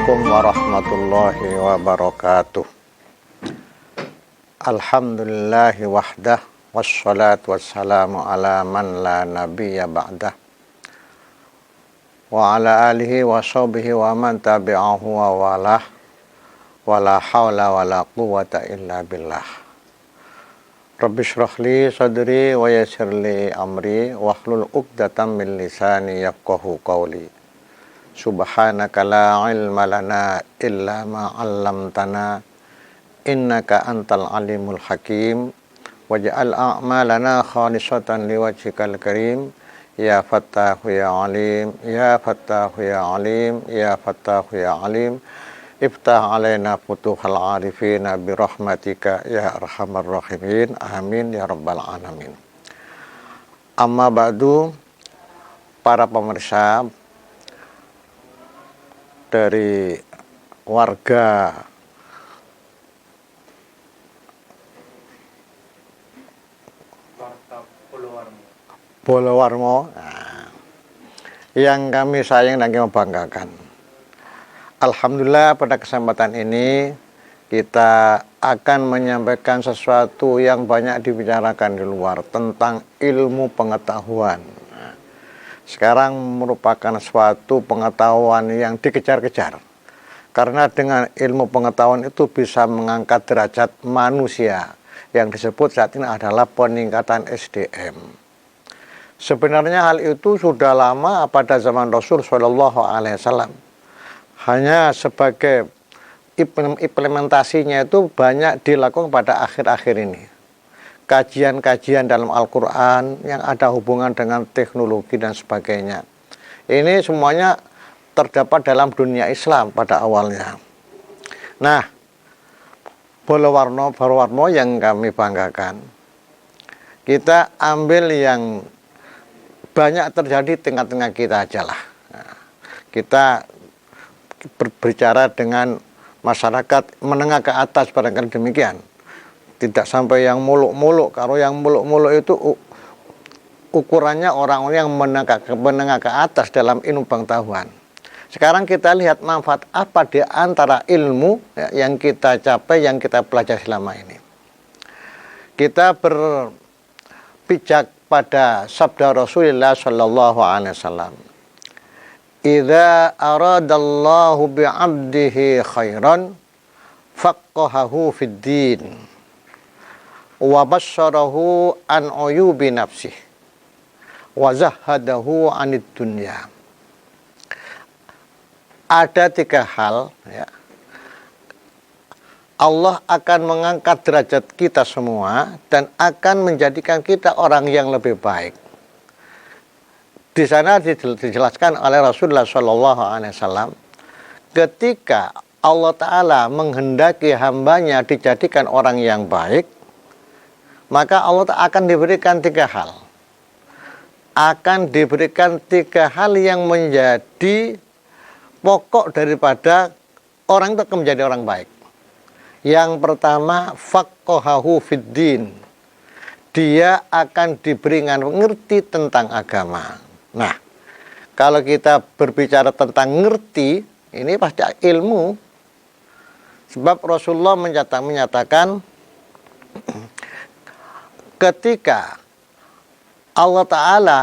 Assalamualaikum warahmatullahi wabarakatuh. Alhamdulillahi wahdah, wassalatu wassalamu ala man la nabiyya ba'dah, wa ala alihi wa sahbihi wa man tabi'ahu wa walah, wa la hawla wa la quwwata illa billah. Rabbi shrah li sadri wa yassir li amri wahlul 'uqdatam min lisani yafqahu qawli. Subhanaka la ilma lana illa ma 'allamtana innaka antal alimul hakim waj'al a'malana khalisatan liwajhikal karim ya fattahu ya alim ya fattahu ya alim ya fattahu ya alim iftah alaina futuhal arifina birahmatika ya arhamar rahimin amin ya rabbal alamin. Amma ba'du, para pemirsa dari warga Bolowarmo yang kami sayang dan kami banggakan. Alhamdulillah, pada kesempatan ini kita akan menyampaikan sesuatu yang banyak dibicarakan di luar tentang ilmu pengetahuan. Sekarang merupakan suatu pengetahuan yang dikejar-kejar, karena dengan ilmu pengetahuan itu bisa mengangkat derajat manusia yang disebut saat ini adalah peningkatan SDM. Sebenarnya hal itu sudah lama pada zaman Rasul Shallallahu Alaihi Wasallam. Hanya sebagai implementasinya itu banyak dilakukan pada akhir-akhir ini. Kajian-kajian dalam Al-Quran yang ada hubungan dengan teknologi dan sebagainya. Ini semuanya terdapat dalam dunia Islam pada awalnya. Nah, Bolowarmo yang kami banggakan, kita ambil yang banyak terjadi tengah-tengah kita aja lah. Nah, kita berbicara dengan masyarakat menengah ke atas barangkali demikian. Tidak sampai yang muluk-muluk. Kalau yang muluk-muluk itu ukurannya orang yang menengah ke atas dalam ilmu pengetahuan. Sekarang kita lihat manfaat apa di antara ilmu yang kita capai, yang kita pelajari selama ini. Kita berpijak pada sabda Rasulullah Shallallahu Alaihi Wasallam. Idza aradallahu bi'abdihi khairan faqqahahu fid din wa basyarahu an uyubi nafsih wa zahadahu anid dunya. Ada tiga hal ya. Allah akan mengangkat derajat kita semua dan akan menjadikan kita orang yang lebih baik. Di sana dijelaskan oleh Rasulullah Shallallahu Alaihi Wasallam, ketika Allah Ta'ala menghendaki hambanya dijadikan orang yang baik, maka Allah akan diberikan tiga hal. Akan diberikan tiga hal yang menjadi pokok daripada orang itu akan menjadi orang baik. Yang pertama, faqqahahu fiddin. Dia akan diberi mengerti tentang agama. Nah, kalau kita berbicara tentang ngerti, ini pasti ilmu. Sebab Rasulullah menyatakan ketika Allah Ta'ala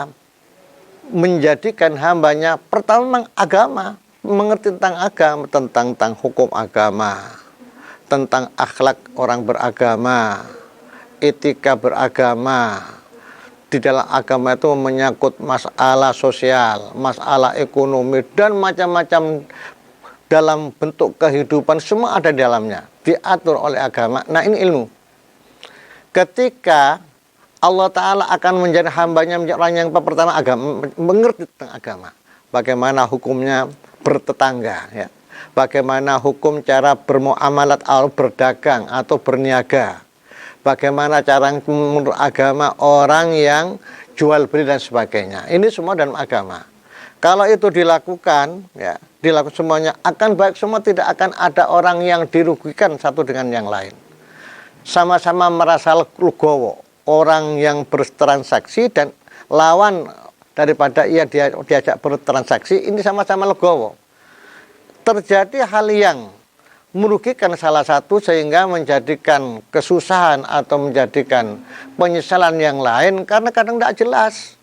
menjadikan hambanya pertama agama, mengerti tentang agama, tentang hukum agama, tentang akhlak orang beragama, etika beragama. Di dalam agama itu menyangkut masalah sosial, masalah ekonomi, dan macam-macam dalam bentuk kehidupan, semua ada di dalamnya, diatur oleh agama. Nah, ini ilmu. Ketika Allah Ta'ala akan menjadi hambanya, menjadi orang yang pertama agama, mengerti tentang agama. Bagaimana hukumnya bertetangga, ya. Bagaimana hukum cara bermuamalat atau berdagang atau berniaga. Bagaimana cara menurut agama orang yang jual beli dan sebagainya. Ini semua dalam agama. Kalau itu dilakukan, ya, dilakukan semuanya akan baik semua, tidak akan ada orang yang dirugikan satu dengan yang lain. Sama-sama merasa legowo. Orang yang bertransaksi dan lawan daripada ia diajak bertransaksi, ini sama-sama legowo. terjadi hal yang merugikan salah satu sehingga menjadikan kesusahan atau menjadikan penyesalan yang lain karena kadang tidak jelas.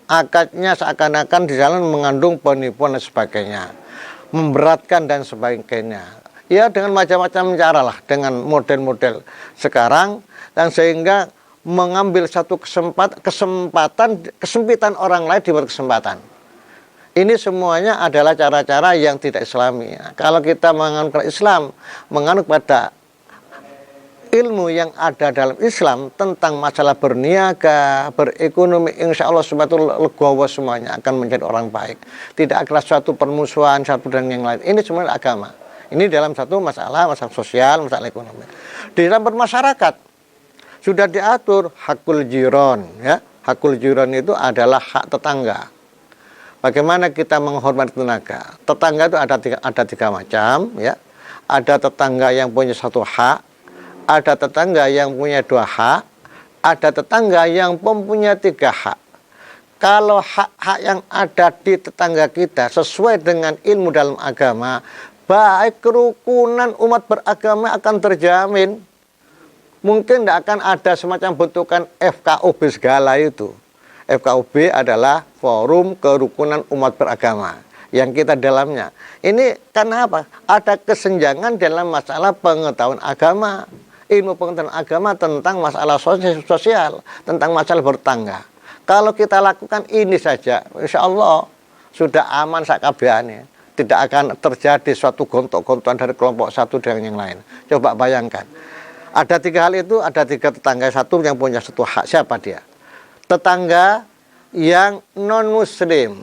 Akadnya seakan-akan di dalam mengandung penipuan dan sebagainya, memberatkan dan sebagainya. Ya dengan macam-macam cara lah, dengan model-model sekarang, dan sehingga mengambil satu kesempitan orang lain dibuat kesempatan. Ini semuanya adalah cara-cara yang tidak islami. Kalau kita menganut Islam, menganut pada ilmu yang ada dalam Islam tentang masalah berniaga, berekonomi, insya Allah sebetulnya legowo semuanya akan menjadi orang baik. Tidak ada suatu permusuhan satu dan yang lain. Ini semuanya agama. Ini dalam satu masalah sosial, masalah ekonomi. Di dalam bermasyarakat sudah diatur hakul jiron, ya. Hakul jiron itu adalah hak tetangga. Bagaimana kita menghormati tetangga? Tetangga itu ada tiga macam, ya. Ada tetangga yang punya satu hak, ada tetangga yang punya dua hak, ada tetangga yang mempunyai tiga hak. Kalau hak-hak yang ada di tetangga kita sesuai dengan ilmu dalam agama, baik kerukunan umat beragama akan terjamin. Mungkin tidak akan ada semacam bentukan FKUB segala itu. FKUB adalah Forum Kerukunan Umat Beragama yang kita dalamnya. Ini karena apa? Ada kesenjangan dalam masalah pengetahuan agama, ilmu pengetahuan agama tentang masalah sosial, tentang masalah bertangga. Kalau kita lakukan ini saja, insya Allah sudah aman sakabiane. Tidak akan terjadi suatu gontok-gontokan dari kelompok satu dengan yang lain. Coba bayangkan. Ada tiga hal itu, ada tiga tetangga, satu yang punya satu hak. Siapa dia? Tetangga yang non-muslim,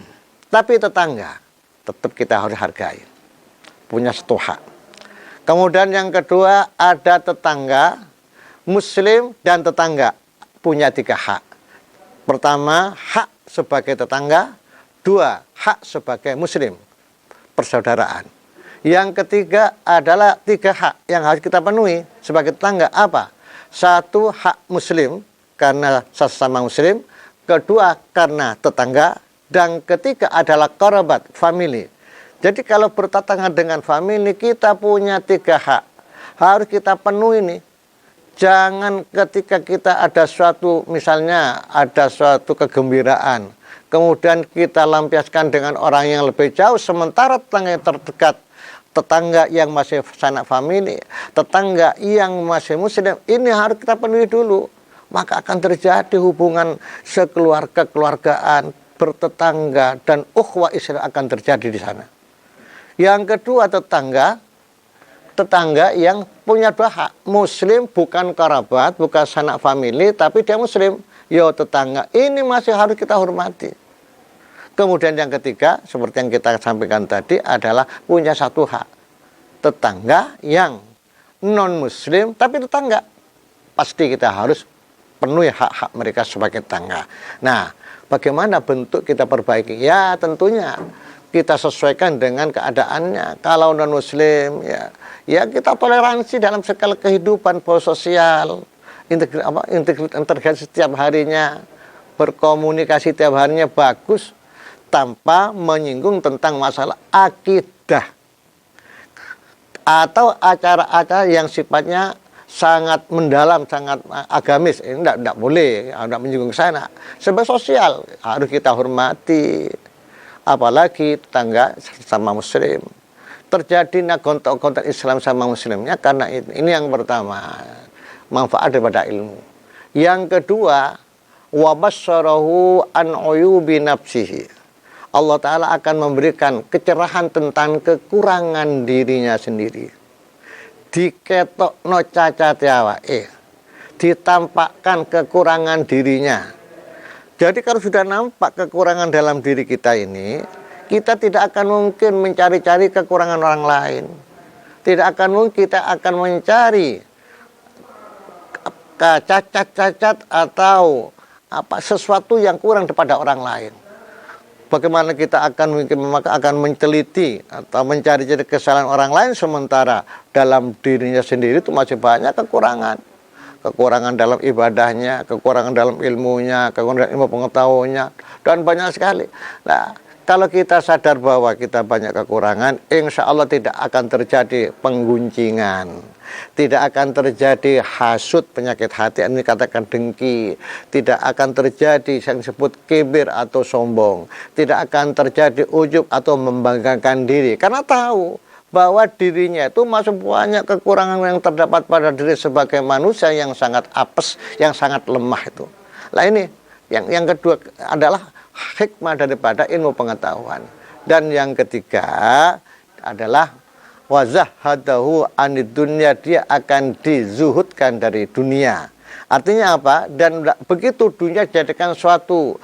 tapi tetangga tetap kita harus hargai, punya satu hak. Kemudian yang kedua, ada tetangga muslim dan tetangga punya tiga hak. Pertama, hak sebagai tetangga. Dua, hak sebagai muslim, persaudaraan. Yang ketiga adalah tiga hak yang harus kita penuhi sebagai tetangga. Apa? Satu, hak muslim karena sesama muslim. Kedua, karena tetangga. Dan ketiga adalah kerabat, family. Jadi kalau bertetangga dengan family, kita punya tiga hak. Harus kita penuhi nih. Jangan ketika kita ada suatu, misalnya ada suatu kegembiraan, kemudian kita lampiaskan dengan orang yang lebih jauh, sementara tetangga yang terdekat, tetangga yang masih sanak family, tetangga yang masih muslim, ini harus kita penuhi dulu. Maka akan terjadi hubungan sekeluarga-keluargaan, bertetangga, dan ukhuwah Islam akan terjadi di sana. Yang kedua, tetangga yang punya dua hak. Muslim bukan kerabat, bukan sanak family, tapi dia muslim. Yo tetangga, ini masih harus kita hormati. Kemudian yang ketiga, seperti yang kita sampaikan tadi, adalah punya satu hak. Tetangga yang non-muslim, tapi tetangga. Pasti kita harus penuhi hak-hak mereka sebagai tetangga. Nah, bagaimana bentuk kita perbaiki? Ya, tentunya kita sesuaikan dengan keadaannya. Kalau non-muslim, ya kita toleransi dalam segala kehidupan sosial, integrasi setiap harinya, berkomunikasi setiap harinya bagus, tanpa menyinggung tentang masalah akidah atau acara-acara yang sifatnya sangat mendalam, sangat agamis. Ini tidak boleh, tidak menyinggung ke sana. Sebab sosial harus kita hormati, apalagi tetangga sama muslim. Terjadi gontok-gontok Islam sama muslimnya karena ini yang pertama, manfaat daripada ilmu. Yang kedua, wa basyarahu an uyubi nafsihi. Allah Ta'ala akan memberikan kecerahan tentang kekurangan dirinya sendiri. Diketok no cacat awake, ditampakkan kekurangan dirinya. Jadi kalau sudah nampak kekurangan dalam diri kita ini, kita tidak akan mungkin mencari-cari kekurangan orang lain. Tidak akan mungkin kita akan mencari cacat-cacat atau sesuatu yang kurang daripada orang lain. Bagaimana kita akan menteliti atau mencari-cari kesalahan orang lain, sementara dalam dirinya sendiri itu masih banyak kekurangan. Kekurangan dalam ibadahnya, kekurangan dalam ilmunya, kekurangan dalam ilmu pengetahuannya, dan banyak sekali. Nah, Kalau kita sadar bahwa kita banyak kekurangan, insya Allah tidak akan terjadi pengguncingan, tidak akan terjadi hasud, penyakit hati, ini katakan dengki, tidak akan terjadi yang disebut kibir atau sombong, tidak akan terjadi ujub atau membanggakan diri, karena tahu bahwa dirinya itu masih banyak kekurangan yang terdapat pada diri sebagai manusia yang sangat apes, yang sangat lemah itu. Nah ini yang kedua adalah hikmah daripada ilmu pengetahuan. Dan yang ketiga adalah wazahadahu anid dunya, dia akan dizuhudkan dari dunia. Artinya apa? Dan begitu dunia jadikan suatu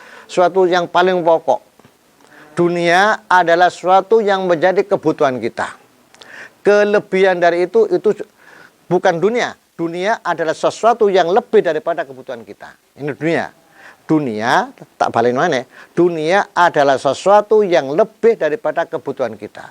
yang paling pokok. Dunia adalah suatu yang menjadi kebutuhan kita. Kelebihan dari itu bukan dunia. Dunia adalah sesuatu yang lebih daripada kebutuhan kita. Ini dunia. Dunia, tak balik mana? Dunia adalah sesuatu yang lebih daripada kebutuhan kita.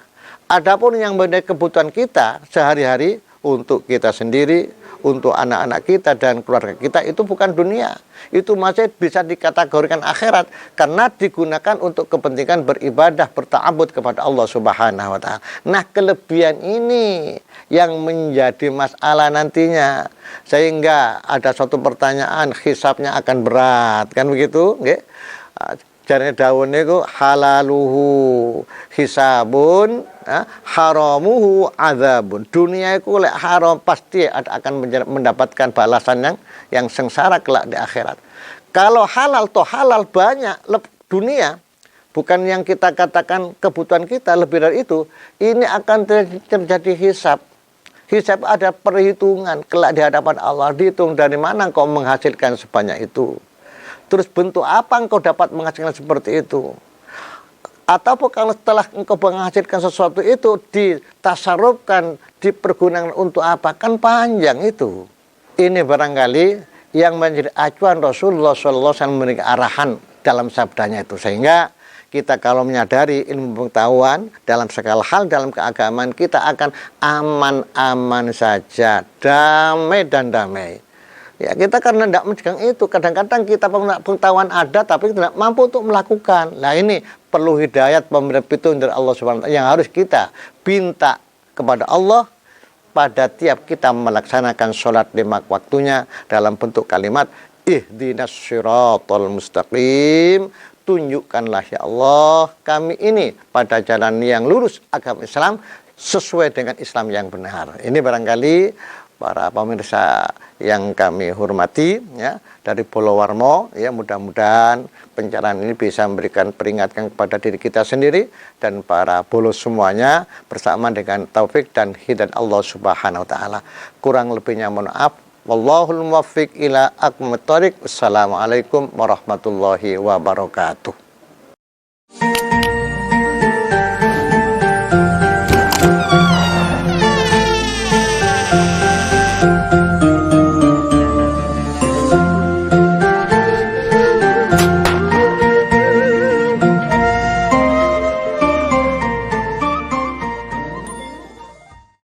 Adapun yang menjadi kebutuhan kita sehari-hari untuk kita sendiri, untuk anak-anak kita dan keluarga kita, itu bukan dunia. Itu masih bisa dikategorikan akhirat karena digunakan untuk kepentingan beribadah, berta'abbud kepada Allah Subhanahu wa taala. Nah, kelebihan ini yang menjadi masalah nantinya, sehingga ada suatu pertanyaan, hisabnya akan berat, kan begitu, nggih? Jarane daun niku halaluhu hisabun, haramuhu adzabun. Dunia itu lek haram pasti akan mendapatkan balasan yang sengsara kelak di akhirat. Kalau halal toh halal banyak dunia, bukan yang kita katakan kebutuhan kita lebih dari itu, ini akan terjadi hisab. Hisab ada perhitungan kelak di hadapan Allah, dihitung dari mana kau menghasilkan sebanyak itu. Terus bentuk apa engkau dapat menghasilkan seperti itu? Ataupun kalau setelah engkau menghasilkan sesuatu itu ditasarufkan, dipergunakan untuk apa? Kan panjang itu. Ini barangkali yang menjadi acuan Rasulullah SAW memberikan arahan dalam sabdanya itu. Sehingga kita kalau menyadari ilmu pengetahuan dalam segala hal dalam keagamaan, kita akan aman-aman saja, damai dan damai. Ya, kita karena tidak mencegah itu, kadang-kadang kita pengetahuan ada tapi tidak mampu untuk melakukan. Nah, ini perlu hidayat, pemberian petunjuk dari Allah Subhanahu wa taala yang harus kita minta kepada Allah pada tiap kita melaksanakan sholat 5 waktunya dalam bentuk kalimat ihdinas siratal mustaqim. Tunjukkanlah ya Allah kami ini pada jalan yang lurus agama Islam sesuai dengan Islam yang benar. Ini barangkali para pemirsa yang kami hormati ya dari Pulau Warmo, ya mudah-mudahan pencerahan ini bisa memberikan peringatan kepada diri kita sendiri dan para bolos semuanya bersama dengan taufik dan hidayah Allah Subhanahu wa taala. Kurang lebihnya mohon maaf. Wallahul muwaffiq ila aqwamit thoriq. Wassalamualaikum warahmatullahi wabarakatuh.